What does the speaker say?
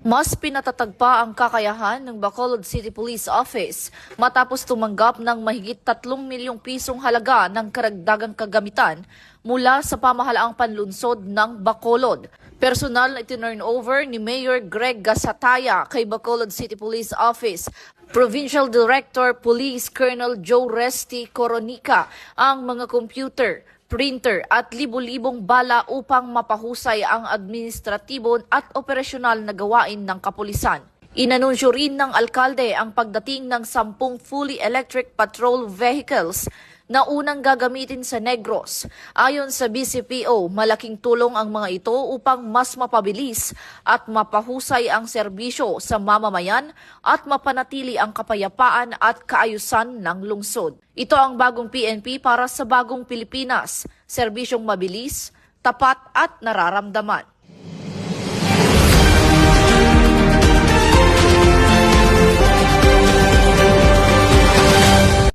Mas pinatatag pa ang kakayahan ng Bacolod City Police Office matapos tumanggap ng mahigit 3 milyong pisong halaga ng karagdagang kagamitan mula sa pamahalaang panlunsod ng Bacolod. Personal na itinurn over ni Mayor Greg Gasataya kay Bacolod City Police Office Provincial Director Police Colonel Joe Resti Coronica ang mga computer, printer at libo-libong bala upang mapahusay ang administratibo at operasyonal na gawain ng kapulisan. Inanunsyo rin ng alkalde ang pagdating ng 10 fully electric patrol vehicles na unang gagamitin sa Negros. Ayon sa BCPO, malaking tulong ang mga ito upang mas mapabilis at mapahusay ang serbisyo sa mamamayan at mapanatili ang kapayapaan at kaayusan ng lungsod. Ito ang bagong PNP para sa bagong Pilipinas, serbisyong mabilis, tapat at nararamdaman.